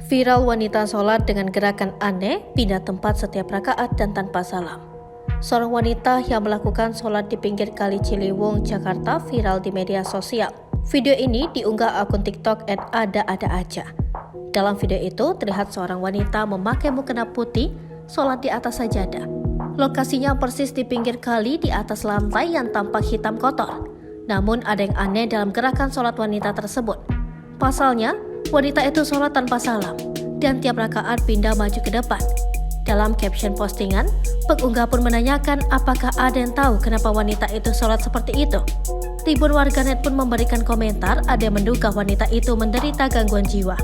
Viral wanita sholat dengan gerakan aneh, pindah tempat setiap rakaat dan tanpa salam. Seorang wanita yang melakukan sholat di pinggir Kali Ciliwung, Jakarta viral di media sosial. Video ini diunggah akun TikTok @ada-ada-aja. Dalam video itu terlihat seorang wanita memakai mukena putih sholat di atas sajadah. Lokasinya persis di pinggir kali di atas lantai yang tampak hitam kotor. Namun ada yang aneh dalam gerakan sholat wanita tersebut. Pasalnya, wanita itu sholat tanpa salam dan tiap rakaat pindah maju ke depan. Dalam caption postingan, pengunggah pun menanyakan apakah ada yang tahu kenapa wanita itu sholat seperti itu. Ribuan warganet pun memberikan komentar, ada yang menduga wanita itu menderita gangguan jiwa.